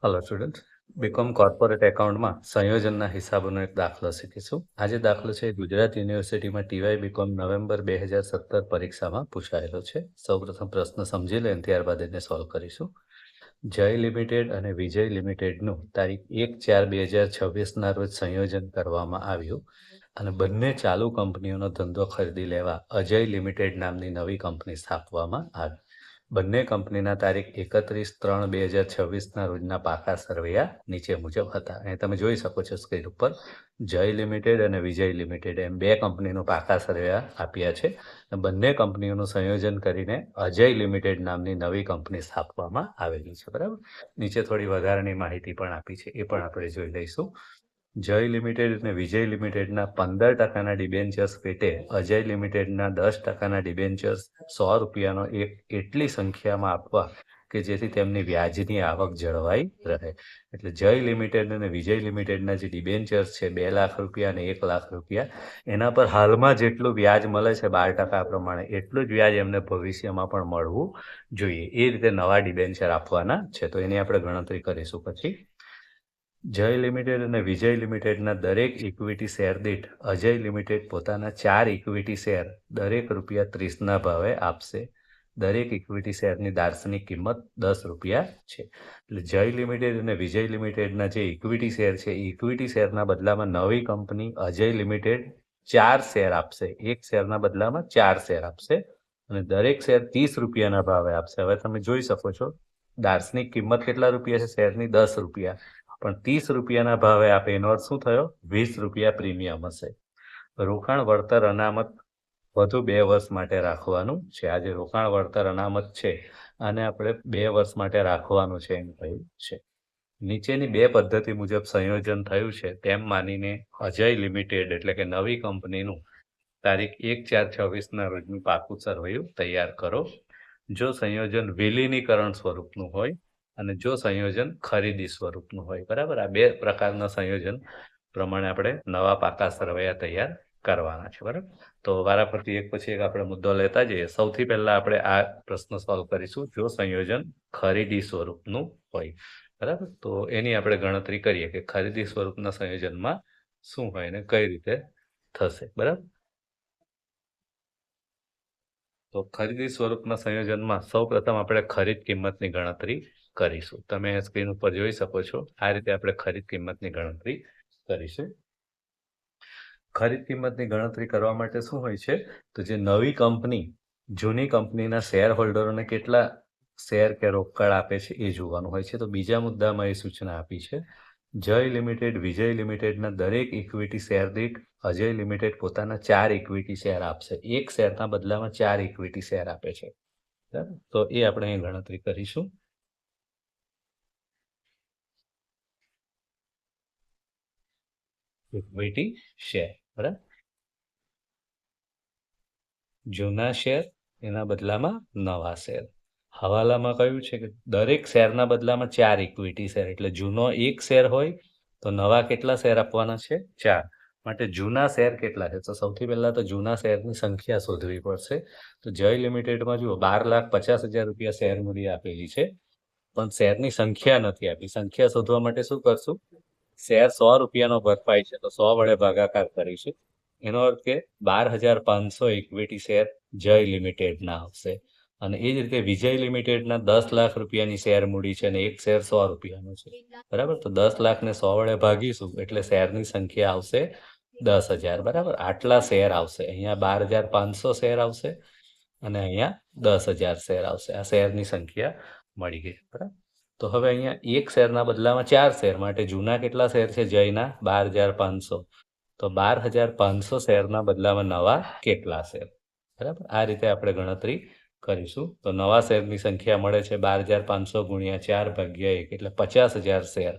Hello student, BCom corporate એકાઉન્ટમાં સંયોજનના હિસાબોનો એક દાખલો શીખીશું. આજે દાખલો છે ગુજરાત યુનિવર્સિટીમાં ટીવાય બીકોમ નવેમ્બર 2017 પરીક્ષામાં પૂછાયેલો છે. સૌપ્રથમ પ્રશ્ન સમજી લે ત્યારબાદ એને સોલ્વ કરીશું. જય લિમિટેડ અને વિજય લિમિટેડનું તારીખ 1/4/2026ના રોજ સંયોજન કરવામાં આવ્યું અને બંને ચાલુ કંપનીઓનો ધંધો ખરીદી લેવા અજય લિમિટેડ નામની નવી કંપની સ્થાપવામાં આવી. બંને કંપનીના તારીખ 31/3/2026ના રોજના પાકા સરવૈયા નીચે મુજબ હતા. અહીં તમે જોઈ શકો છો સ્ક્રીન ઉપર જય લિમિટેડ અને વિજય લિમિટેડ એમ બે કંપનીનું પાકા સરવૈયા આપ્યા છે. બંને કંપનીઓનું સંયોજન કરીને અજય લિમિટેડ નામની નવી કંપની સ્થાપવામાં આવેલી છે. બરાબર, નીચે થોડી વધારાની માહિતી પણ આપી છે, એ પણ આપણે જોઈ લઈશું. જય લિમિટેડ અને વિજય લિમિટેડના 15% ડિબેન્ચર્સ પેટે અજય લિમિટેડના 10% ડિબેન્ચર્સ ₹100 એટલી સંખ્યામાં આપવા કે જેથી તેમની વ્યાજની આવક જળવાઈ રહે. એટલે જય લિમિટેડ અને વિજય લિમિટેડના જે ડિબેન્ચર્સ છે ₹2 લાખ અને ₹1 લાખ, એના પર હાલમાં જેટલું વ્યાજ મળે છે 12% પ્રમાણે એટલું જ વ્યાજ એમને ભવિષ્યમાં પણ મળવું જોઈએ. એ રીતે નવા ડિબેન્ચર આપવાના છે. તો એની આપણે ગણતરી કરીશું પછી. જય લિમિટેડ અને વિજય લિમિટેડના દરેક ઇક્વિટી શેર દીઠ અજય લિમિટેડ પોતાના 4 ઇક્વિટી શેર દરેક ₹30ના ભાવે આપશે. દરેક ઇક્વિટી શેરની દાર્શનિક કિંમત ₹10 છે. એટલે જય લિમિટેડ અને વિજય લિમિટેડના જે ઇક્વિટી શેર છે એ ઇક્વિટી શેરના બદલામાં નવી કંપની અજય લિમિટેડ 4 શેર આપશે. એક શેરના બદલામાં 4 શેર આપશે અને દરેક શેર ₹30ના ભાવે આપશે. હવે તમે જોઈ શકો છો દાર્શનિક કિંમત કેટલા રૂપિયા છે શેરની? ₹10, પણ ₹30ના ભાવે આપે એનો અર્થ શું થયો? ₹20 પ્રીમિયમ હશે. રોકાણ વળતર અનામત વધુ 2 વર્ષ માટે રાખવાનું છે. આ જે રોકાણ વળતર અનામત છે આને આપણે 2 વર્ષ માટે રાખવાનું છે એમ કહ્યું છે. નીચેની બે પદ્ધતિ મુજબ સંયોજન થયું છે તેમ માનીને અજય લિમિટેડ એટલે કે નવી કંપનીનું તારીખ 1/4/26ના રોજનું પાકું સરવૈયું તૈયાર કરો. જો સંયોજન વિલીનીકરણ સ્વરૂપનું હોય અને જો સંયોજન ખરીદી સ્વરૂપનું હોય. બરાબર, આ બે પ્રકારના સંયોજન પ્રમાણે આપણે નવા પાકા સરવૈયા તૈયાર કરવાના છે. બરાબર, તો વારાફરતી એક પછી એક આપણે મુદ્દો લેતા જઈએ. સૌથી પહેલા આપણે આ પ્રશ્ન સોલ્વ કરીશું જો સંયોજન ખરીદી સ્વરૂપનું હોય. બરાબર, તો એની આપણે ગણતરી કરીએ કે ખરીદી સ્વરૂપના સંયોજનમાં શું હોય ને કઈ રીતે થશે. બરાબર, તો ખરીદી સ્વરૂપના સંયોજનમાં સૌપ્રથમ આપણે ખરીદ કિંમતની ગણતરી કરીશું. તમે સ્ક્રીન ઉપર જોઈ શકો છો આ રીતે આપણે ખરીદ કિંમતની ગણતરી કરીશું. ખરીદ કિંમતની ગણતરી કરવા માટે શું હોય છે તો જે નવી કંપની જૂની કંપનીના શેર હોલ્ડરોને કેટલા શેર કે રોકડ આપે છે એ જોવાનું હોય છે. તો બીજા મુદ્દામાં એ સૂચના આપી છે જય લિમિટેડ વિજય લિમિટેડના દરેક ઇક્વિટી શેર દીઠ અજય લિમિટેડ પોતાના 4 ઇક્વિટી શેર આપશે. એક શેરના બદલામાં 4 ઇક્વિટી શેર આપે છે. બરાબર, તો એ આપણે અહીં ગણતરી કરીશું. ઇક્વિટી શેર, બરાબર, જૂના શેર એના બદલામાં નવા શેર. હવાલામાં કહ્યું છે કે દરેક શેરના બદલામાં 4 ઇક્વિટી શેર, એટલે જૂનો એક શેર હોય તો નવા કેટલા શેર આપવાના છે? 4. માટે જૂના શેર કેટલા છે? તો સૌથી પહેલા તો જૂના શેરની સંખ્યા શોધવી પડશે. તો જય લિમિટેડમાં જુઓ ₹12,50,000 શેર મૂડી આપેલી છે, પણ શેરની સંખ્યા નથી આપી. સંખ્યા શોધવા માટે શું કરશું? શેર ₹100નો ભરપાઈ છે તો 100 વડે ભાગાકાર કરીશું. એનો અર્થ કે 12,500 ઇક્વિટી શેર જય લિમિટેડના આવશે. અને એ જ રીતે વિજય લિમિટેડના ₹10,00,000ની શેર મૂડી છે અને એક શેર ₹100નો છે. બરાબર, તો 10 લાખને 100 વડે ભાગીશું એટલે શેરની સંખ્યા આવશે 10,000. બરાબર, આટલા શેર આવશે. અહીંયા 12,500 શેર આવશે અને અહીંયા 10,000 શેર આવશે. આ શેરની સંખ્યા મળી ગઈ. બરાબર, તો હવે અહીંયા એક શેરના બદલામાં 4 શેર, માટે જૂના કેટલા શેર છે જયના? 12,500. તો 12,500 શેરના બદલામાં નવા કેટલા શેર? બરાબર, આ રીતે આપણે ગણતરી કરીશું. તો નવા શેરની સંખ્યા મળે છે 12,500 ગુણ્યા 4/1 એટલે 50,000 શેર.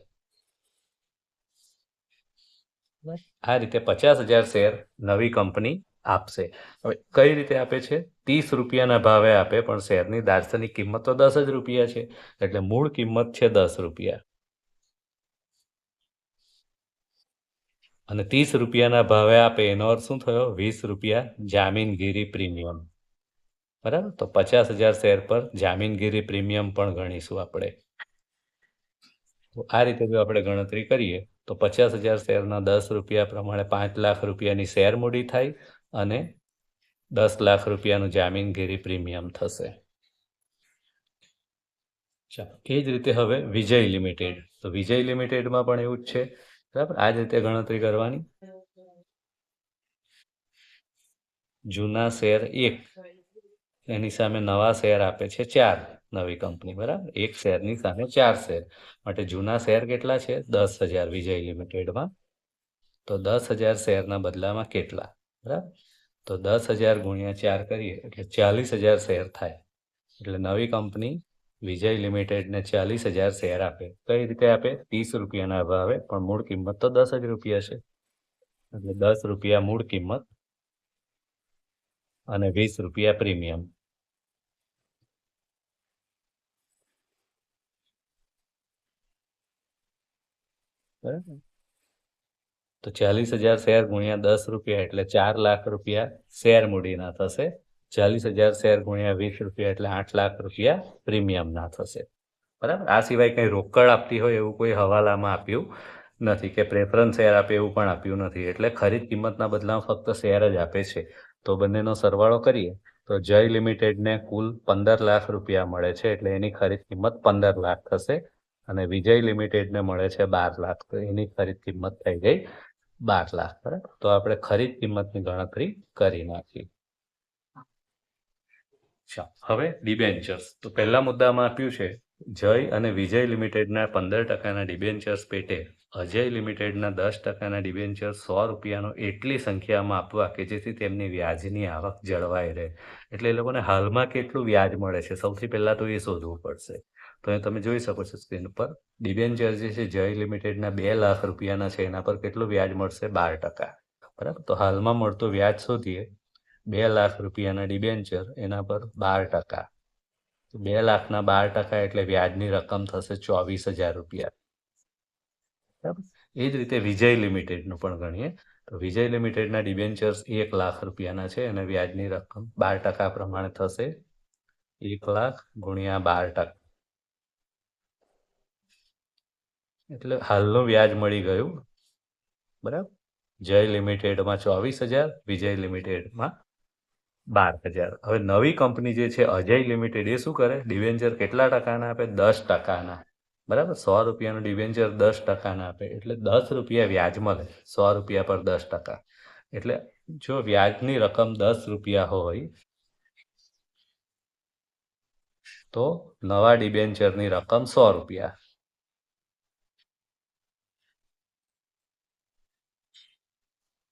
આ રીતે 50,000 શેર નવી કંપની આપશે. હવે કઈ રીતે આપે છે? ₹30ના ભાવે આપે, પણ શેરની દાર્શનિક કિંમત તો ₹10 છે, એટલે મૂળ કિંમત છે ₹10 અને ₹30ના ભાવે આપે એનો અર્થ શું થયો? ₹20 જામીનગીરી પ્રીમિયમ. બરાબર, તો 50,000 શેર પર જામીનગીરી પ્રીમિયમ પણ ગણીશું આપણે. તો આ રીતે જો આપણે ગણતરી કરીએ તો 50,000 શેરના 10 રૂપિયા પ્રમાણે 5 લાખ રૂપિયાની શેર મૂડી થાય અને 10 લાખ રૂપિયાનું જામીનગીરી પ્રીમિયમ થશે. ચાલો, એ જ રીતે હવે વિજય લિમિટેડ, તો વિજય લિમિટેડમાં પણ એવું જ છે, બરાબર. આ જ રીતે ગણતરી કરવાની. જૂના શેર 1, એની સામે નવા શેર આપે છે 4, નવી કંપની, બરાબર. 1 શેરની સામે 4 શેર, માટે જૂના શેર કેટલા છે? 10,000 વિજય લિમિટેડમાં. તો 10,000 શેરના બદલામાં કેટલા, બરાબર. તો 10,000 ગુણ્યા 4 કરીએ એટલે 40,000 શેર થાય. એટલે નવી કંપની વિજય લિમિટેડને 40,000 શેર આપે. કઈ રીતે આપે? 30 રૂપિયાના ભાવે, પણ મૂળ કિંમત તો 10 જ રૂપિયા છે. એટલે 10 રૂપિયા મૂળ કિંમત અને 20 રૂપિયા પ્રીમિયમ. બરાબર. તો 40,000 શેર ગુણ્યા 10 રૂપિયા એટલે 4 લાખ રૂપિયા શેર મૂડીના થશે. 40,000 શેર ગુણ્યા 20 રૂપિયા એટલે 8 લાખ રૂપિયા પ્રીમિયમના થશે, બરાબર. આ સિવાય કંઈ રોકડ આપતી હોય એવું કોઈ હવાલામાં આપ્યું નથી, કે પ્રેફરન્સ શેર આપે એવું પણ આપ્યું નથી. એટલે ખરીદ કિંમતના બદલામાં ફક્ત શેર જ આપે છે. તો બંનેનો સરવાળો કરીએ તો જય લિમિટેડને કુલ 15 લાખ રૂપિયા મળે છે, એટલે એની ખરીદ કિંમત 15 લાખ થશે. અને વિજય લિમિટેડને મળે છે 12 લાખ, તો એની ખરીદ કિંમત થઈ ગઈ 12 લાખ, બરાબર. તો આપણે ખરીદ કિંમતની ગણતરી કરી નાખી. હવે ડિબેન્ચર્સ, તો પહેલા મુદ્દામાં આપ્યું છે જય અને વિજય લિમિટેડના 15% ડિબેન્ચર્સ પેટે અજય લિમિટેડના 10% ડિબેન્ચર્સ 100 રૂપિયાનો એટલી સંખ્યામાં આપવા કે જેથી તેમની વ્યાજની આવક જળવાઈ રહે. એટલે એ લોકોને હાલમાં કેટલું વ્યાજ મળે છે, સૌથી પહેલા તો એ શોધવું પડશે. તો એ તમે જોઈ શકો છો સ્ક્રીન પર, ડિબેન્ચર જે છે જય લિમિટેડના 2 લાખ રૂપિયાના છે, એના પર કેટલું વ્યાજ મળશે? 12%, બરાબર. તો હાલમાં મળતું વ્યાજ શોધીએ. 2 લાખ રૂપિયાના ડિબેન્ચર, એના પર 12%. 2 લાખના 12% એટલે વ્યાજની રકમ થશે 24,000 રૂપિયા, બરાબર. એ જ રીતે વિજય લિમિટેડનું પણ ગણીએ તો વિજય લિમિટેડના ડિબેન્ચર્સ 1 લાખ રૂપિયાના છે અને વ્યાજની રકમ 12% પ્રમાણે થશે 1 લાખ ગુણ્યા 12%, એટલે હાલનું વ્યાજ મળી ગયું, બરાબર. જય લિમિટેડમાં 24,000, વિજય લિમિટેડમાં 12,000. હવે નવી કંપની જે છે અજય લિમિટેડ, એ શું કરે? ડિબેન્ચર કેટલા ટકાના આપે? 10%ના, બરાબર. 100 રૂપિયાનું ડિબેન્ચર 10%ના આપે, એટલે 10 રૂપિયા વ્યાજ મળે 100 રૂપિયા પર 10%. એટલે જો વ્યાજની રકમ 10 રૂપિયા હોય તો નવા ડિબેન્ચરની રકમ 100 રૂપિયા,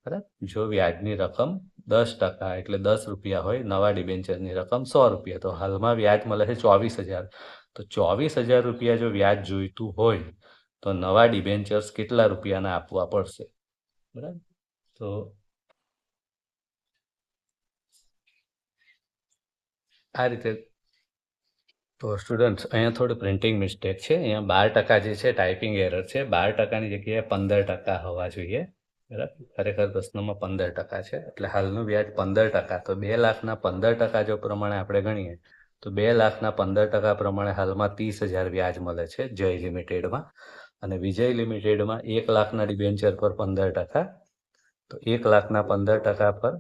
બરાબર. જો વ્યાજની રકમ 10% એટલે 10 રૂપિયા હોય, નવા ડિબેન્ચરની રકમ 100 રૂપિયા, તો હાલમાં વ્યાજ મળે છે 24,000. તો 24,000 રૂપિયા જો વ્યાજ જોઈતું હોય તો નવા ડિબેન્ચર્સ કેટલા રૂપિયાના આપવા પડશે, બરાબર. તો આ રીતે. તો સ્ટુડન્ટ્સ, અહીંયા થોડું પ્રિન્ટિંગ મિસ્ટેક છે. અહીંયા 12% જે છે ટાઈપિંગ એરર છે. 12%ની જગ્યાએ 15% હોવા જોઈએ, બરાબર. ખરેખર પ્રશ્નમાં 15% છે, એટલે હાલનું વ્યાજ 15%. તો 2 લાખના 15% જો પ્રમાણે આપણે ગણીએ તો 2 લાખના 15% પ્રમાણે હાલમાં 30,000 વ્યાજ મળે છે જય લિમિટેડમાં. અને વિજય લિમિટેડમાં 1 લાખના ડિબેન્ચર પર 15%, તો 1 લાખના 15% પર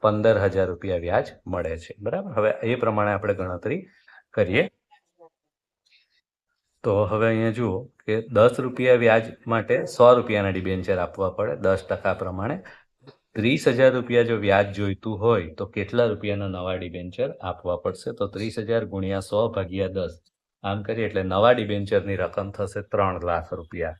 15,000 રૂપિયા વ્યાજ મળે છે, બરાબર. હવે એ પ્રમાણે આપણે ગણતરી કરીએ. તો હવે અહીંયા જુઓ કે 10 રૂપિયા વ્યાજ માટે 100 રૂપિયાના ડિબેન્ચર આપવા પડે 10% પ્રમાણે. 30,000 રૂપિયા જો વ્યાજ જોઈતું હોય તો કેટલા રૂપિયાના નવા ડિબેન્ચર આપવા પડશે? તો 30,000 ગુણ્યા 100 ભાગ્યા 10, આમ કરીએ એટલે નવા ડિબેન્ચરની રકમ થશે 3 લાખ રૂપિયા.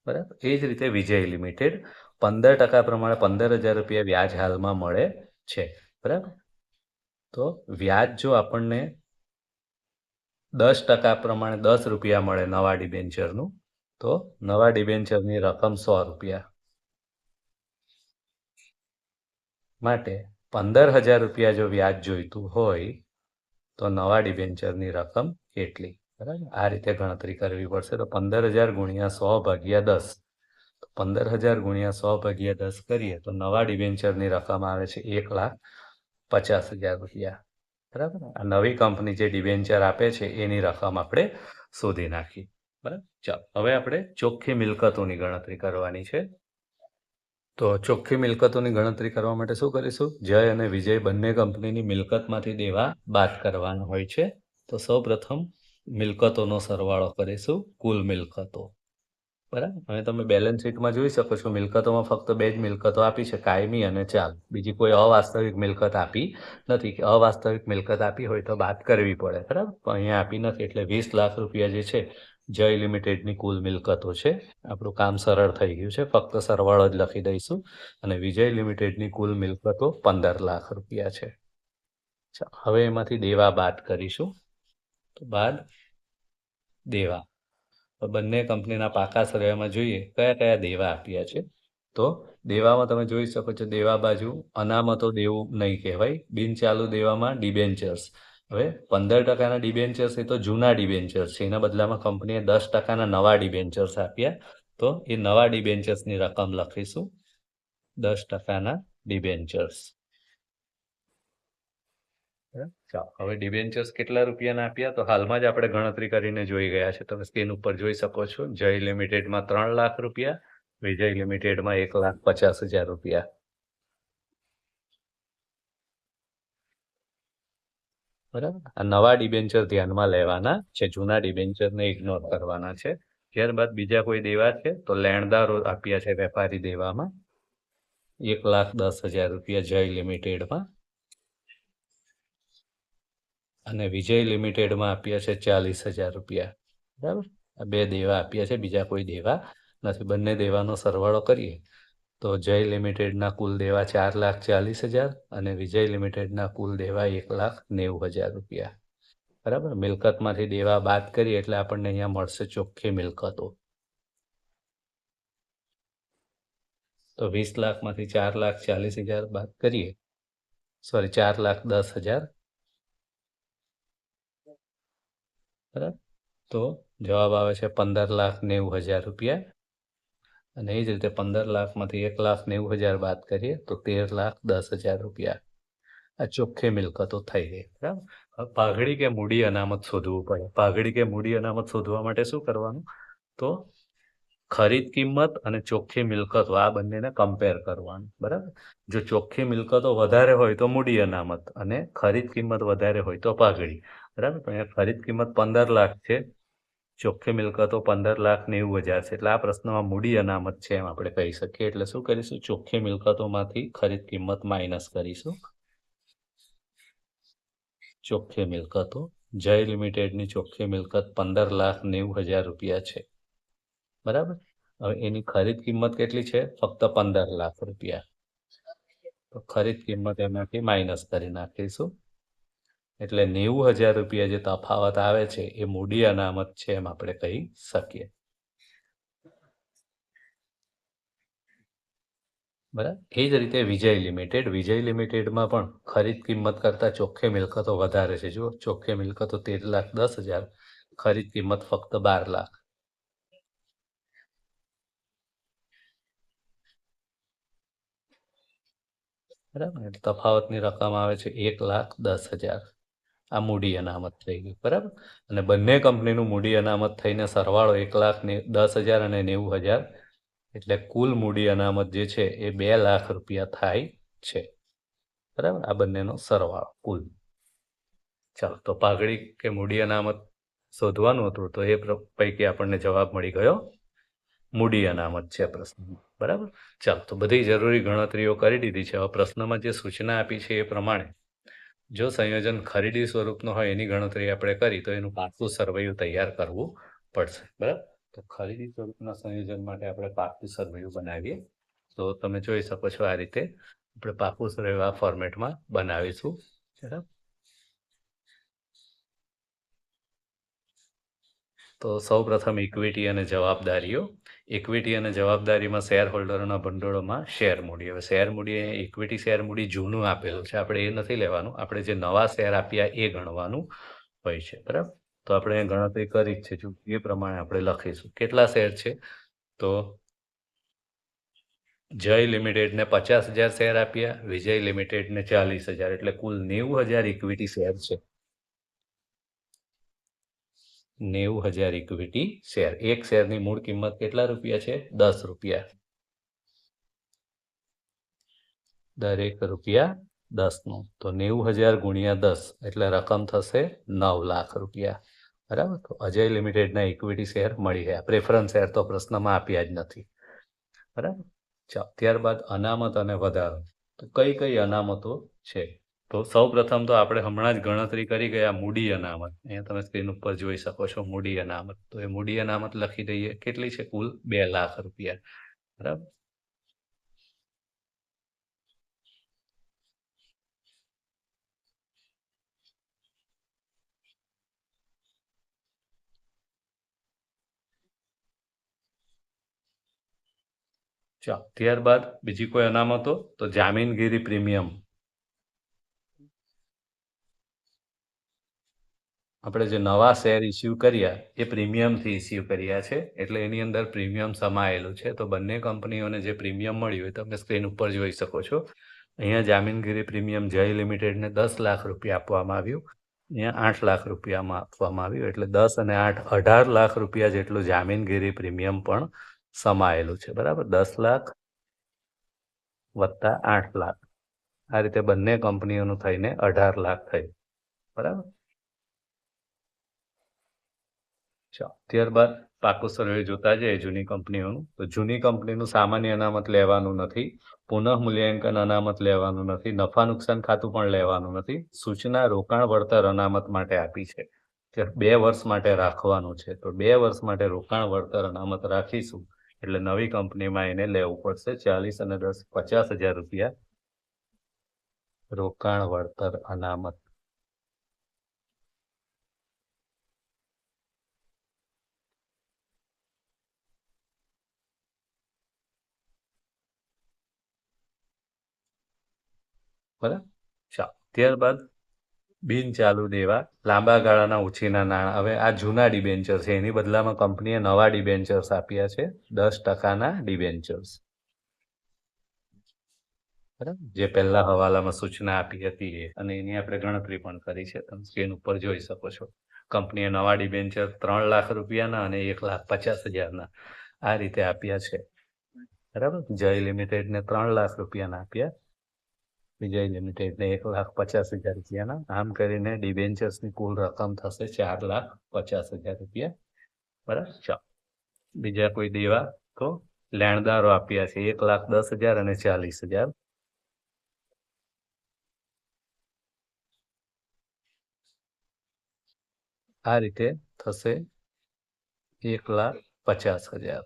બરાબર. એ જ રીતે વિજય લિમિટેડ 15% પ્રમાણે 15,000 રૂપિયા વ્યાજ હાલમાં મળે છે, બરાબર. તો વ્યાજ જો આપણને 10% પ્રમાણે 10 રૂપિયા મળે નવા ડિબેન્ચરનું, તો નવા ડિબેન્ચરની રકમ 100 રૂપિયા, માટે 15,000 રૂપિયા જો વ્યાજ જોઈતું હોય તો નવા ડિબેન્ચરની રકમ કેટલી, બરાબર. આ રીતે ગણતરી કરવી પડશે. તો 15,000 ગુણ્યા 100 ભાગ્યા 10, 15,000 ગુણ્યા 100 ભાગ્યા 10 કરીએ તો નવા ડિબેન્ચરની રકમ આવે છે 1,50,000 રૂપિયા. બરાબર. આ નવી કંપની જે ડિબેન્ચર આપે છે એની રકમ આપણે શોધી નાખી. બરાબર. ચાલો હવે આપણે ચોખ્ખી મિલકતોની ગણતરી કરવાની છે. તો ચોખ્ખી મિલકતોની ગણતરી કરવા માટે શું કરીશું? જય અને વિજય બંને કંપનીની મિલકતમાંથી દેવા બાદ કરવાના હોય છે. તો સૌપ્રથમ મિલકતોનો સરવાળો કરીશું, કુલ મિલકતો. બરાબર. હવે તમે બેલેન્સ શીટમાં જોઈ શકો છો મિલકતોમાં ફક્ત બે જ મિલકતો આપી છે, કાયમી અને ચાલ. બીજી કોઈ અવાસ્તવિક મિલકત આપી નથી. અવાસ્તવિક મિલકત આપી હોય તો બાદ કરવી પડે. બરાબર. પણ અહીંયા આપી નથી એટલે 20 લાખ રૂપિયા જે છે જય લિમિટેડની કુલ મિલકતો છે. આપણું કામ સરળ થઈ ગયું છે, ફક્ત સરવાળો જ લખી દઈશું. અને વિજય લિમિટેડની કુલ મિલકતો 15 લાખ રૂપિયા છે. હવે એમાંથી દેવા બાદ કરીશું. તો બાદ દેવા. બંને કંપનીના પાકા સરવાળામાં જોઈએ કયા કયા દેવા આપ્યા છે. તો દેવામાં તમે જોઈ શકો છો દેવા બાજુ અનામતો દેવું નહીં કહેવાય. બિનચાલુ દેવામાં ડિબેન્ચર્સ. હવે 15% ડિબેન્ચર્સ એ તો જૂના ડિબેન્ચર્સ છે, એના બદલામાં કંપનીએ 10% નવા ડિબેન્ચર્સ આપ્યા. તો એ નવા ડિબેન્ચર્સની રકમ લખીશું, 10% ડિબેન્ચર્સ. ચાલો હવે ડિબેન્ચર્સ કેટલા રૂપિયાના આપ્યા? તો હાલમાં જ આપણે ગણતરી કરીને જોઈ ગયા છે, તમે સ્ક્રીન ઉપર જોઈ શકો છો. જય લિમિટેડમાં 3 લાખ રૂપિયા, વિજય લિમિટેડમાં 1,50,000 રૂપિયા. બરાબર. આ નવા ડિબેન્ચર ધ્યાનમાં લેવાના છે, જૂના ડિબેન્ચરને ઇગ્નોર કરવાના છે. ત્યારબાદ બીજા કોઈ દેવા છે તો લેણદારો આપ્યા છે વેપારી દેવામાં 1,10,000 રૂપિયા જય લિમિટેડમાં, અને વિજય લિમિટેડમાં આપ્યા છે 40,000 રૂપિયા. બરાબર. આ બે દેવા આપ્યા છે, બીજા કોઈ દેવા નથી. બંને દેવાનો સરવાળો કરીએ તો જય લિમિટેડના કુલ દેવા 4,40,000 અને વિજય લિમિટેડના કુલ દેવા 1,90,000 રૂપિયા. બરાબર. મિલકતમાંથી દેવા બાદ કરીએ એટલે આપણને અહીંયા મળશે ચોખ્ખી મિલકતો. તો 20 લાખમાંથી 4,40,000 બાદ કરીએ, સોરી 4,10,000. બરાબર. તો જવાબ આવે છે 15,90,000 રૂપિયા. અને એ જ રીતે 15 લાખમાંથી 1,90,000 બાદ કરીએ તો 13,10,000 રૂપિયા. આ ચોખ્ખી મિલકતો થઈ ગઈ. બરાબર. હવે પાઘડી કે મૂડી અનામત શોધવું પડે. પાઘડી કે મૂડી અનામત શોધવા માટે શું કરવાનું? તો ખરીદ કિંમત અને ચોખ્ખી મિલકતો આ બંનેને કમ્પેર કરવાનું. બરાબર. જો ચોખ્ખી મિલકતો વધારે હોય તો મૂડી અનામત અને ખરીદ કિંમત વધારે હોય તો પાઘડી. બરાબર. તો અહીંયા ખરીદ કિંમત 15 લાખ છે, ચોખ્ખી મિલકતો 15,90,000 છે, એટલે આ પ્રશ્નમાં મૂડી અનામત છે એમ આપણે કહી શકીએ. એટલે શું કરીશું? ચોખ્ખી મિલકતોમાંથી ખરીદ કિંમત માઇનસ કરીશું. ચોખ્ખી મિલકતો જય લિમિટેડની ચોખ્ખી મિલકત 15,90,000 રૂપિયા છે. બરાબર. હવે એની ખરીદ કિંમત કેટલી છે? ફક્ત 15 લાખ રૂપિયા. તો ખરીદ કિંમત એમાંથી માઇનસ કરી નાખીશું. એટલે 90,000 રૂપિયા જે તફાવત આવે છે એ મૂડી અનામત છે એમ આપણે કહી શકીએ. બરાબર. એ જ રીતે વિજય લિમિટેડમાં પણ ખરીદ કિંમત કરતા ચોખ્ખી મિલકતો વધારે છે. જો ચોખ્ખી મિલકતો 13,10,000, ખરીદ કિંમત ફક્ત 12 લાખ. બરાબર. એટલે તફાવતની રકમ આવે છે 1,10,000. આ મૂડી અનામત થઈ ગઈ. બરાબર. અને બંને કંપનીનું મૂડી અનામત થઈને સરવાળો 1,10,000 અને 90,000, એટલે કુલ મૂડી અનામત જે છે એ 2 લાખ રૂપિયા થાય છે. બરાબર. આ બંનેનો સરવાળો કુલ. ચાલો તો પાઘડી કે મૂડી અનામત શોધવાનું હતું તો એ પૈકી આપણને જવાબ મળી ગયો મૂડી અનામત છે પ્રશ્ન. બરાબર. ચાલો તો બધી જરૂરી ગણતરીઓ કરી દીધી છે. હવે પ્રશ્નમાં જે સૂચના આપી છે એ પ્રમાણે જો સંયોજન ખરીદી સ્વરૂપનો હોય એની ગણતરી આપણે કરી તો એનું પાકું સરવૈયું તૈયાર કરવું પડશે. બરાબર. તો ખરીદી સ્વરૂપના સંયોજન માટે આપણે પાકું સરવૈયું બનાવીએ. તો તમે જોઈ શકો છો આ રીતે આપણે પાકું સરવૈયું આ ફોર્મેટમાં બનાવીશું. બરાબર. તો સૌપ્રથમ ઇક્વિટી અને જવાબદારીઓ. ઇક્વિટી અને જવાબદારીમાં શેર હોલ્ડરોના ભંડોળમાં શેર મૂડી. હવે શેર મૂડી ઇક્વિટી શેર મૂડી જૂનું આપેલું છે, આપણે એ નથી લેવાનું. આપણે જે નવા શેર આપ્યા એ ગણવાનું હોય છે. બરાબર. તો આપણે ગણતરી કરી જ છે, એ પ્રમાણે આપણે લખીશું. કેટલા શેર છે? તો જય લિમિટેડને 50,000 શેર આપ્યા, વિજય લિમિટેડને 40,000, એટલે કુલ 90,000 ઇક્વિટી શેર છે. 90,000 ઇક્વિટી શેર. એક શેરની મૂળ કિંમત કેટલા રૂપિયા છે? 10 રૂપિયા. દરેક રૂપિયા 10નું, તો 90,000 ગુણ્યા 10 એટલે રકમ થશે 9 લાખ રૂપિયા. બરાબર. તો અજય લિમિટેડના ઇક્વિટી શેર મળી ગયા. પ્રેફરન્સ શેર તો પ્રશ્નમાં આપ્યા જ નથી. બરાબર. ચાલો, ત્યારબાદ અનામત અને વધારો. તો કઈ કઈ અનામતો છે? તો સૌ પ્રથમ તો આપણે હમણાં જ ગણતરી કરી ગયા મૂડી અનામત. અહીંયા તમે સ્ક્રીન ઉપર જોઈ શકો છો મૂડી અનામત. તો એ મૂડી અનામત લખી દઈએ. કેટલી છે? કુલ 2 લાખ રૂપિયા. બરાબર. ચાલો, ત્યારબાદ બીજી કોઈ અનામતો? તો જામીનગીરી પ્રીમિયમ. આપણે જે નવા શેર ઇસ્યુ કર્યા એ પ્રીમિયમથી ઇસ્યુ કર્યા છે, એટલે એની અંદર પ્રીમિયમ સમાયેલું છે. તો બંને કંપનીઓને જે પ્રીમિયમ મળ્યું એ તમે સ્ક્રીન ઉપર જોઈ શકો છો. અહીંયા જામીનગીરી પ્રીમિયમ જય લિમિટેડને 10 લાખ રૂપિયા આપવામાં આવ્યું, અહીંયા 8 લાખ રૂપિયામાં આપવામાં આવ્યું, એટલે 10 અને 8 18 લાખ રૂપિયા જેટલું જામીનગીરી પ્રીમિયમ પણ સમાયેલું છે. બરાબર. 10 લાખ વત્તા 8 લાખ, આ રીતે બંને કંપનીઓનું થઈને 18 લાખ થયું. બરાબર. ચાલો, ત્યારબાદ પાકું સર્વે જોતા જઈએ જૂની કંપનીઓનું. તો જૂની કંપનીનું સામાન્ય અનામત લેવાનું નથી, પુનઃ મૂલ્યાંકન અનામત લેવાનું નથી, નફા નુકસાન ખાતું પણ લેવાનું નથી. સૂચના રોકાણ વળતર અનામત માટે આપી છે કે 2 વર્ષ માટે રાખવાનું છે. તો 2 વર્ષ માટે રોકાણ વળતર અનામત રાખીશું, એટલે નવી કંપનીમાં એને લેવું પડશે 40 અને 10 50,000 રૂપિયા રોકાણ વળતર અનામત. બરાબર. ચાલો, ત્યારબાદ બિન ચાલુ દેવા લાંબા ગાળાના ઉછીના નાણાં. હવે આ જૂના ડિબેન્ચર છે, એની બદલામાં કંપનીએ નવા ડિબેન્ચર્સ આપ્યા છે, 10%ના ડિબેન્ચર્સ. બરાબર. જે પહેલા હવાલામાં સૂચના આપી હતી એ, અને એની આપણે ગણતરી પણ કરી છે, તમે સ્ક્રીન ઉપર જોઈ શકો છો. કંપનીએ નવા ડિબેન્ચર 3 લાખ રૂપિયાના અને 1,50,000ના આ રીતે આપ્યા છે. બરાબર. જય લિમિટેડને 3 લાખ રૂપિયાના આપ્યા, વિજય લિમિટેડને 1,50,000 રૂપિયાના. આમ કરીને ડિબેન્ચર્સની કુલ રકમ થશે 4,50,000 રૂપિયા. બરાબર. ચાલો, બીજા કોઈ દેવા? તો લેણદારો આપ્યા છે 1,10,000 અને 40,000. આ રીતે થશે 1,50,000.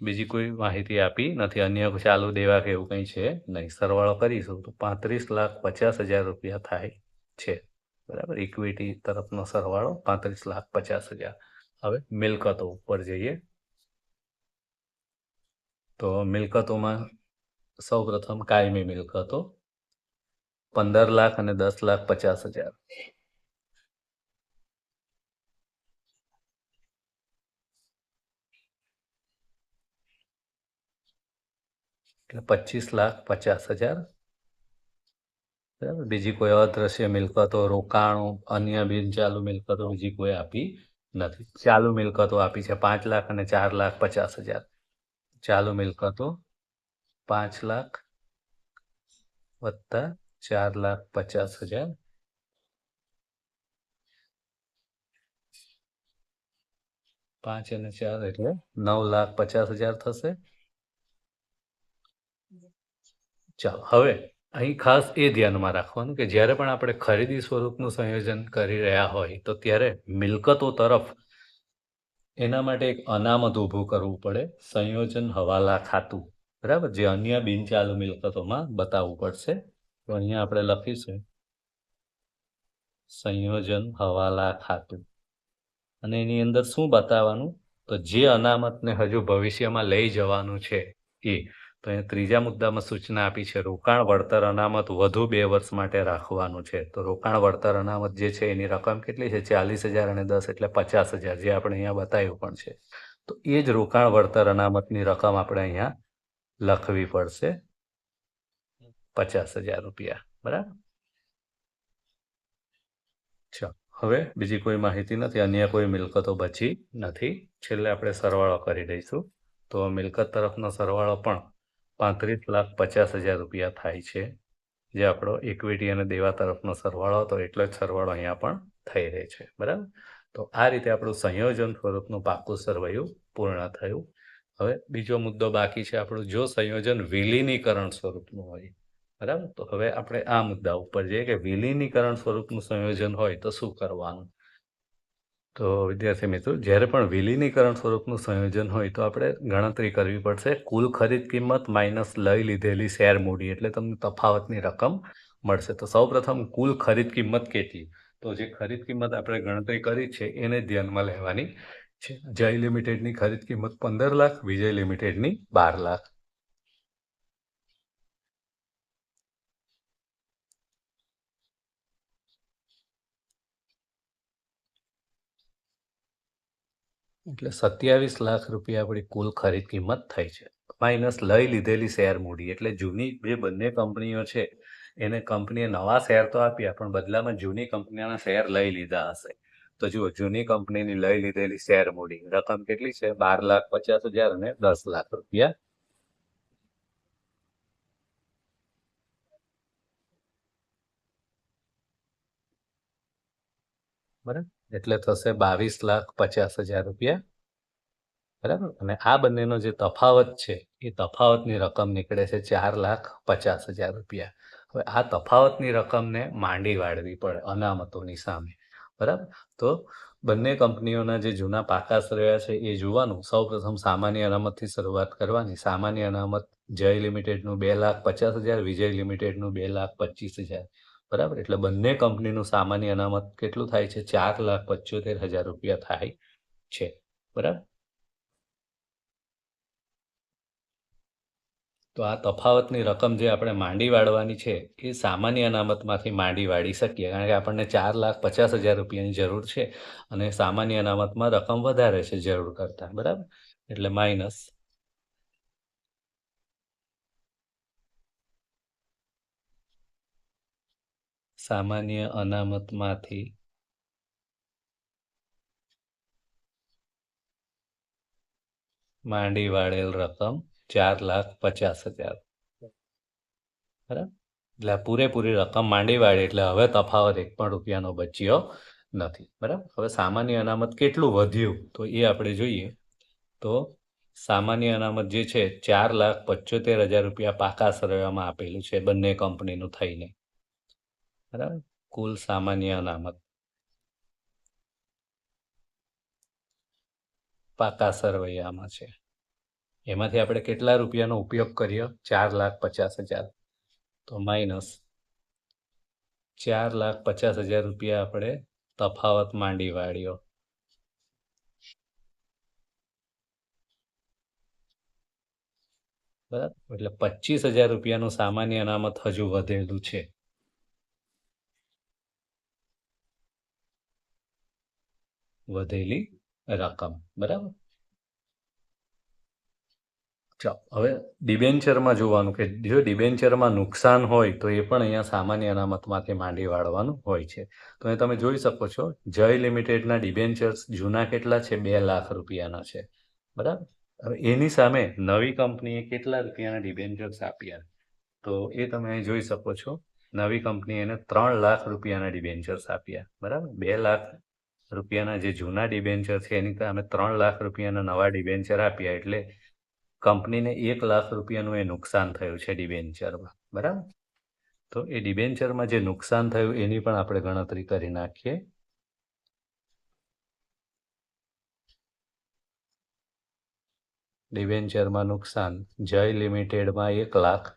બીજી કોઈ માહિતી આપી નથી, અન્ય ચાલુ દેવા કે એવું કંઈ છે નહીં. સરવાળો કરીશું તો 35,50,000 રૂપિયા થાય છે. બરાબર. ઇક્વિટી તરફનો સરવાળો 35,50,000. હવે મિલકતો ઉપર જઈએ. તો મિલકતોમાં સૌ પ્રથમ કાયમી મિલકતો 15 લાખ અને 10,50,000. એટલે 25,50,000. બરાબર. બીજી કોઈ અદ્રશ્ય મિલકતો, રોકાણો, અન્ય બિનચાલુ મિલકતો બીજી કોઈ આપી નથી. ચાલુ મિલકતો આપી છે 5 લાખ અને 4,50,000. ચાલુ મિલકતો 5 લાખ વત્તા 4,50,000. 5 અને 4 એટલે 9,50,000 થશે. ચાલો, હવે અહીં ખાસ એ ધ્યાનમાં રાખવાનું કે જ્યારે પણ આપણે ખરીદી સ્વરૂપનું સંયોજન કરી રહ્યા હોય તો ત્યારે મિલકતો તરફ એના માટે એક અનામત ઊભું કરવું પડે, સંયોજન હવાલા ખાતું. બરાબર. જે અન્ય બિનચાલુ મિલકતોમાં બતાવવું પડશે. તો અહીંયા આપણે લખીશું સંયોજન હવાલા ખાતું, અને એની અંદર શું બતાવવાનું? તો જે અનામતને હજુ ભવિષ્યમાં લઈ જવાનું છે એ. તો અહીંયા ત્રીજા મુદ્દામાં સૂચના આપી છે રોકાણ વળતર અનામત વધુ 2 વર્ષ માટે રાખવાનું છે. તો રોકાણ વળતર અનામત જે છે એની રકમ કેટલી છે? 40,000 અને 10 એટલે 50,000, જે આપણે અહીંયા બતાવ્યું પણ છે. તો એ જ રોકાણ વળતર અનામતની રકમ આપણે અહીંયા લખવી પડશે, 50,000 રૂપિયા. બરાબર. હવે બીજી કોઈ માહિતી નથી, અન્ય કોઈ મિલકતો બચી નથી. છેલ્લે આપણે સરવાળો કરી દઈશું. તો મિલકત તરફનો સરવાળો પણ 35,50,000 રૂપિયા થાય છે, જે આપણો ઇક્વિટી અને દેવા તરફનો સરવાળો હતો એટલો જ સરવાળો અહીંયા પણ થઈ રહે છે. બરાબર. તો આ રીતે આપણું સંયોજન સ્વરૂપનું પાકું સરવૈયું પૂર્ણ થયું. હવે બીજો મુદ્દો બાકી છે આપણું, જો સંયોજન વિલીનીકરણ સ્વરૂપનું હોય. બરાબર. તો હવે આપણે આ મુદ્દા ઉપર જઈએ કે વિલીનીકરણ સ્વરૂપનું સંયોજન હોય તો શું કરવાનું. તો વિદ્યાર્થી મિત્રો, જ્યારે પણ વિલીનીકરણ સ્વરૂપનું સંયોજન હોય તો આપણે ગણતરી કરવી પડશે કુલ ખરીદ કિંમત માઇનસ લઈ લીધેલી શેર મૂડી, એટલે તમને તફાવતની રકમ મળશે. તો સૌપ્રથમ કુલ ખરીદ કિંમત કેટલી? તો જે ખરીદ કિંમત આપણે ગણતરી કરી છે એને ધ્યાનમાં લેવાની છે. જય લિમિટેડની ખરીદ કિંમત 15 લાખ, વિજય લિમિટેડની 12 લાખ. એટલે 27 લાખ રૂપિયા આપણી કુલ ખરીદ કિંમત થઈ છે. માઇનસ લઈ લીધેલી શેર મૂડી, એટલે જૂની જે બંને કંપનીઓ છે એને કંપનીએ નવા શેર તો આપ્યા પણ બદલામાં જૂની કંપનીના શેર લઈ લીધા હશે. તો જુઓ, જૂની કંપનીની લઈ લીધેલી શેર મૂડી રકમ કેટલી છે? 12,50,000 અને 10 લાખ રૂપિયા. બરાબર. એટલે થશે 22,50,000 રૂપિયા. બરાબર. અને આ બંનેનો જે તફાવત છે એ તફાવતની રકમ નીકળે છે 4,50,000 રૂપિયા. હવે આ તફાવતની રકમને માંડી વાળવી પડે અનામતોની સામે. બરાબર. તો બંને કંપનીઓના જે જૂના પાકા શ્રેય છે એ જોવાનું. સૌપ્રથમ સામાન્ય અનામતથી શરૂઆત કરવાની. સામાન્ય અનામત જય લિમિટેડનું 2,50,000, વિજય લિમિટેડનું 2,25,000. બરાબર. એટલે બંને કંપનીનું સામાન્ય અનામત કેટલું થાય છે? 4,75,000 રૂપિયા થાય છે. બરાબર. તો આ તફાવતની રકમ જે આપણે માંડી વાળવાની છે એ સામાન્ય અનામતમાંથી માંડી વાળી શકીએ, કારણ કે આપણને 4,50,000 રૂપિયાની જરૂર છે અને સામાન્ય અનામતમાં રકમ વધારે છે જરૂર કરતા. બરાબર. એટલે માઇનસ સામાન્ય અનામતમાંથી માંડી વાળેલ રકમ 4,50,000. બરાબર. એટલે આ પૂરેપૂરી રકમ માંડી વાળી, એટલે હવે તફાવત 1 પણ રૂપિયાનો બચ્યો નથી. બરાબર. હવે સામાન્ય અનામત કેટલું વધ્યું તો એ આપણે જોઈએ. તો સામાન્ય અનામત જે છે 4,75,000 રૂપિયા પાકા સરવાળામાં આપેલું છે બંને કંપનીનું થઈને. બરાબર. કુલ સામાન્ય અનામત પાકા સરવૈયામાં છે, એમાંથી આપણે કેટલા રૂપિયાનો ઉપયોગ કર્યો? 4,50,000. તો માઇનસ 4,50,000 રૂપિયા આપણે તફાવત માંડી વાળ્યો. બરાબર. એટલે 25,000 રૂપિયાનું સામાન્ય અનામત હજુ વધેલું છે. વધેલી રકમ. બરાબર. ચાલો, હવે ડિબેન્ચરમાં જોવાનું કે જો ડિબેન્ચરમાં નુકસાન હોય તો એ પણ અહીંયા સામાન્ય અનામતમાંથી માંડી વાળવાનું હોય છે. તો અહીં તમે જોઈ શકો છો, જય લિમિટેડના ડિબેન્ચર્સ જૂના કેટલા છે? 2 લાખ રૂપિયાના છે. બરાબર. હવે એની સામે નવી કંપનીએ કેટલા રૂપિયાના ડિબેન્ચર્સ આપ્યા? તો એ તમે અહીં જોઈ શકો છો, નવી કંપનીએ એને 3 લાખ રૂપિયાના ડિબેન્ચર્સ આપ્યા. બરાબર. 2 લાખ રૂપિયાના જે જૂના ડિબેન્ચર છે એની સામે 3 લાખ રૂપિયાના નવા ડિબેન્ચર આપ્યા, એટલે કંપનીને 1 લાખ રૂપિયાનું એ નુકસાન થયું છે ડિબેન્ચરમાં. બરાબર. તો એ ડિબેન્ચરમાં જે નુકસાન થયું એની પણ આપણે ગણતરી કરી નાખીએ. ડિબેન્ચરમાં નુકસાન જય લિમિટેડમાં 1 લાખ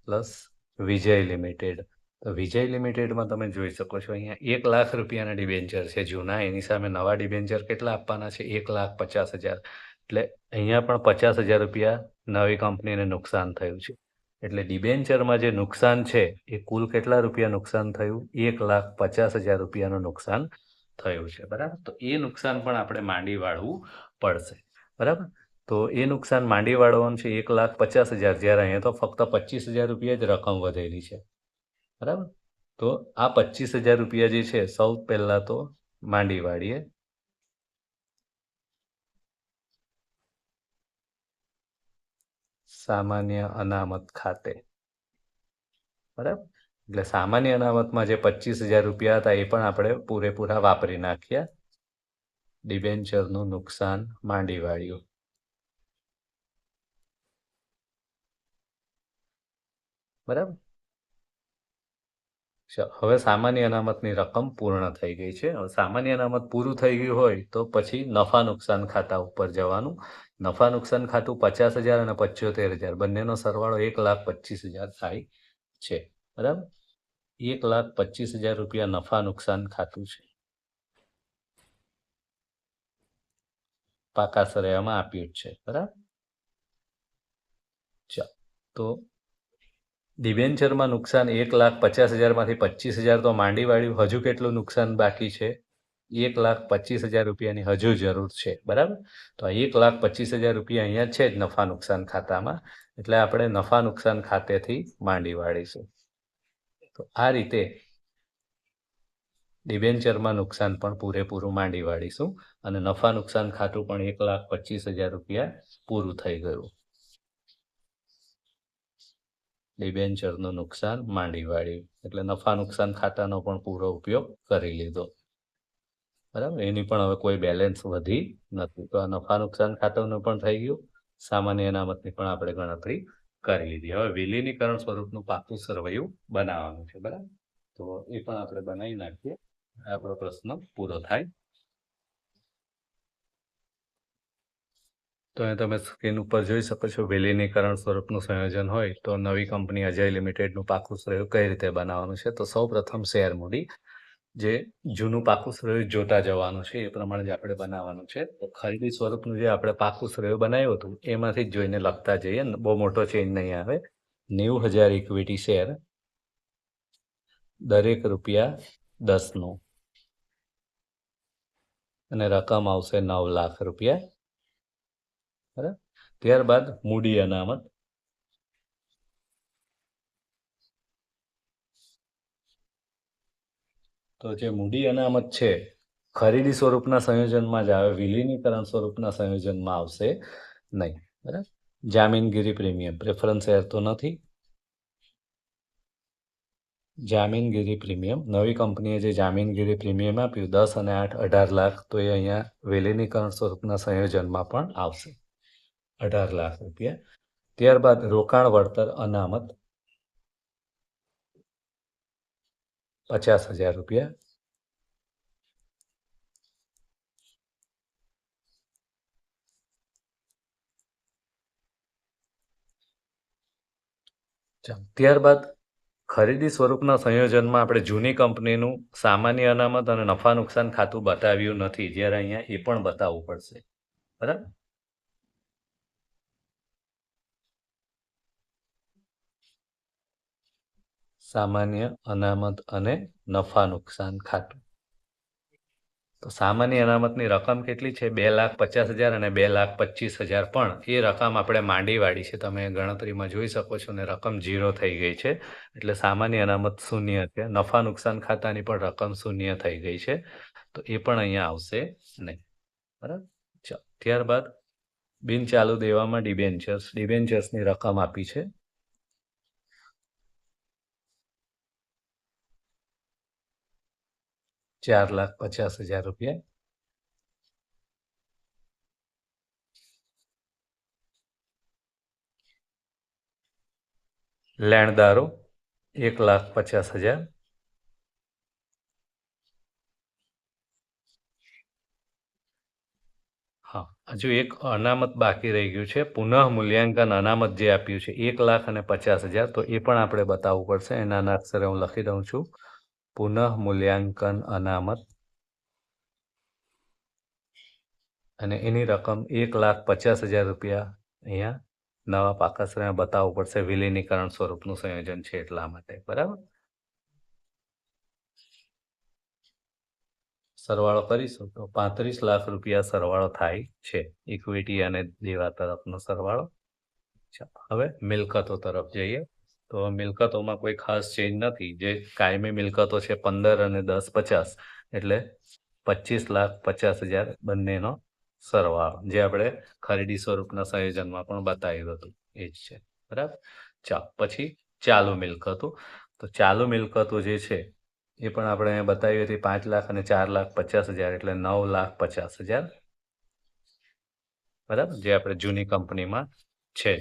પ્લસ વિજય લિમિટેડ. તો વિજય લિમિટેડમાં તમે જોઈ શકો છો અહીંયા 1 લાખ રૂપિયાના ડિબેન્ચર છે જૂના, એની સામે નવા ડિબેન્ચર કેટલા આપવાના છે? 1,50,000. એટલે અહીંયા પણ 50,000 રૂપિયા નવી કંપનીને નુકસાન થયું છે. એટલે ડિબેન્ચરમાં જે નુકસાન છે એ કુલ કેટલા રૂપિયા નુકસાન થયું? 1,50,000 રૂપિયાનું નુકસાન થયું છે. બરાબર, તો એ નુકસાન પણ આપણે માંડી વાળવું પડશે. બરાબર, તો એ નુકસાન માંડી વાળવાનું છે 1,50,000, જ્યારે અહીંયા તો ફક્ત 25,000 રૂપિયા જ રકમ વધેલી છે. બરાબર, તો આ 25,000 રૂપિયા જે છે સૌ પહેલા તો માંડી વાળીએ. સામાન્ય અનામત ખાતે. બરાબર, એટલે સામાન્ય અનામતમાં જે 25,000 રૂપિયા હતા એ પણ આપણે પૂરેપૂરા વાપરી નાખ્યા. ડિબેન્ચરનું નુકસાન માંડી વાળ્યું. બરાબર, હવે સામાન્ય અનામતની રકમ પૂર્ણ થઈ ગઈ છે. હવે સામાન્ય અનામત પૂરું થઈ ગયું હોય તો પછી નફા નુકસાન ખાતા ઉપર જવાનું. નફા નુકસાન ખાતું 50,000 અને 75,000 બંનેનો સરવાળો 1,25,000 થાય છે. બરાબર, 1,25,000 રૂપિયા નફા નુકસાન ખાતું છે. પાકા સરયામાં આપ્યું જ છે. બરાબર, ચાલો, તો ડિબેન્ચરમાં નુકસાન 1,50,000 માંથી 25,000 તો માંડી વાળ્યું. હજુ કેટલું નુકસાન બાકી છે? 1,25,000 રૂપિયાની હજુ જરૂર છે. બરાબર, તો 1,25,000 રૂપિયા અહીંયા છે જ નફા નુકસાન ખાતામાં, એટલે આપણે નફા નુકસાન ખાતેથી માંડી વાળીશું. તો આ રીતે ડિબેન્ચરમાં નુકસાન પણ પૂરેપૂરું માંડી વાળીશું અને નફા નુકસાન ખાતું પણ 1,25,000 રૂપિયા પૂરું થઈ ગયું. ડિબેન્ચરનું નુકસાન માંડી વાળ્યું એટલે નફા નુકસાન ખાતાનો પણ પૂરો ઉપયોગ કરી લીધો. બરાબર, એની પણ હવે કોઈ બેલેન્સ વધી નથી. તો આ નફા નુકસાન ખાતાનું પણ થઈ ગયું. સામાન્ય અનામતની પણ આપણે ગણતરી કરી લીધી. હવે વિલીનીકરણ સ્વરૂપનું પાકું સરવૈયું બનાવવાનું છે. બરાબર, તો એ પણ આપણે બનાવી નાખીએ. આપણો પ્રશ્ન પૂરો થાય. તો અહીં તમે સ્ક્રીન ઉપર જોઈ શકો છો વિલીનીકરણ સ્વરૂપનું સંયોજન હોય તો નવી કંપની અજય લિમિટેડનું પાકું સરવૈયું કઈ રીતે બનાવવાનું છે. તો સૌ પ્રથમ શેર મૂડી, જે જૂનું પાકું સરવૈયું જોતા જવાનું છે એ પ્રમાણે જ આપણે બનાવવાનું છે. તો ખરીદી સ્વરૂપનું જે આપણે પાકું સરવૈયું બનાવ્યું હતું એમાંથી જ જોઈને લખતા જઈએ. બહુ મોટો ચેન્જ નહીં આવે. 90,000 ઇક્વિટી શેર, દરેક ₹10નું, અને રકમ આવશે 9 લાખ રૂપિયા. બરાબર, ત્યારબાદ મૂડી અનામત. તો જે મૂડી અનામત છે ખરીદી સ્વરૂપના સંયોજનમાં જ આવે, વિલીનીકરણ સ્વરૂપના સંયોજનમાં આવશે નહીં. બરાબર, જામીનગીરી પ્રીમિયમ, પ્રેફરન્સ શેર તો નથી. જામીનગીરી પ્રીમિયમ, નવી કંપનીએ જે જામીનગીરી પ્રીમિયમ આપ્યું 10 અને 8 18 લાખ, તો એ અહીંયા વિલીનીકરણ સ્વરૂપના સંયોજનમાં પણ આવશે 18 લાખ રૂપિયા. ત્યારબાદ રોકાણ વળતર અનામત 50,000 રૂપિયા. ત્યારબાદ ખરીદી સ્વરૂપના સંયોજનમાં આપણે જૂની કંપનીનું સામાન્ય અનામત અને નફા નુકસાન ખાતું બતાવ્યું નથી, જ્યારે અહીંયા એ પણ બતાવવું પડશે. બરાબર, સામાન્ય અનામત અને નફા નુકસાન ખાતું. તો સામાન્ય અનામતની રકમ કેટલી છે? 2,50,000 અને 2,25,000, પણ એ રકમ આપણે માંડી વાળી છે. તમે ગણતરીમાં જોઈ શકો છો ને રકમ 0 થઈ ગઈ છે, એટલે સામાન્ય અનામત શૂન્ય છે. નફા નુકસાન ખાતાની પણ રકમ શૂન્ય થઈ ગઈ છે, તો એ પણ અહીંયા આવશે નહીં. બરાબર, ચાલો, ત્યારબાદ બિન ચાલુ દેવામાં ડિબેન્ચર્સની રકમ આપી છે ₹4,50,000 રૂપિયા. લેણદારો 1,50,000. હા, હજુ એક અનામત બાકી રહી ગયું છે. પુનઃ મૂલ્યાંકન અનામત જે આપ્યું છે 1,50,000, તો એ પણ આપણે બતાવવું પડશે. એના નાના અક્ષરે હું લખી દઉં છું. પુનઃ મૂલ્યાંકન અનામત અને એની રકમ 1,50,000 રૂપિયા અહીંયા નવા પાકા શ્રેણીમાં બતાવવું પડશે. વિલીનીકરણ સ્વરૂપનું સંયોજન છે એટલા માટે. બરાબર. સરવાળો કરીશું તો 35 લાખ રૂપિયા સરવાળો થાય છે. ઇક્વિટી અને દેવા તરફનો સરવાળો. હવે મિલકતો તરફ જઈએ તો મિલકતોમાં કોઈ ખાસ ચેન્જ નથી. જે કાયમી મિલકતો છે 15 અને 10 50 એટલે 25,50,000 બંનેનો સરવાળો, જે આપણે ખરીદી સ્વરૂપના સંયોજનમાં પણ બતાવ્યું હતું એ જ છે. બરાબર. પછી ચાલુ મિલકતો. તો ચાલુ મિલકતો જે છે એ પણ આપણે અહીંયા બતાવી હતી 5 લાખ અને 4,50,000 એટલે 9,50,000. બરાબર. જે આપણે જૂની કંપનીમાં છે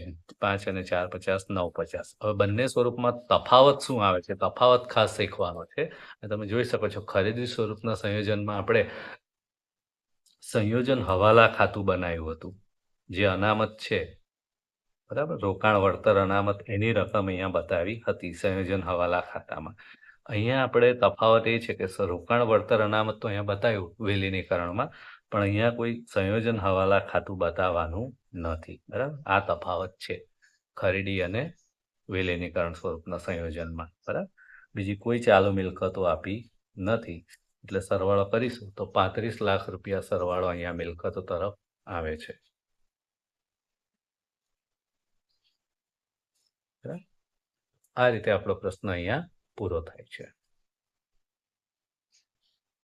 5 અને 4,50 9,50. હવે બંને સ્વરૂપમાં તફાવત શું આવે છે? તફાવત ખાસ શીખવાનો છે. તમે જોઈ શકો છો ખરીદી સ્વરૂપના સંયોજનમાં આપણે સંયોજન હવાલા ખાતું બનાવ્યું હતું. જે અનામત છે, બરાબર, રોકાણ વળતર અનામત, એની રકમ અહીંયા બતાવી હતી સંયોજન હવાલા ખાતામાં. અહીંયા આપણે તફાવત એ છે કે રોકાણ વળતર અનામત તો અહીંયા બતાવ્યું વિલીનીકરણમાં, પણ અહીંયા કોઈ સંયોજન હવાલા ખાતું બતાવવાનું નથી. બરાબર. આ તફાવત છે ખરીદી અને વિલીનીકરણ સ્વરૂપના સંયોજનમાં. બરાબર. બીજી કોઈ ચાલુ મિલકતો આપી નથી એટલે સરવાળો કરીશું તો 35 લાખ રૂપિયા સરવાળો અહીંયા મિલકતો તરફ આવે છે. આ રીતે આપણો પ્રશ્ન અહીંયા પૂરો થાય છે.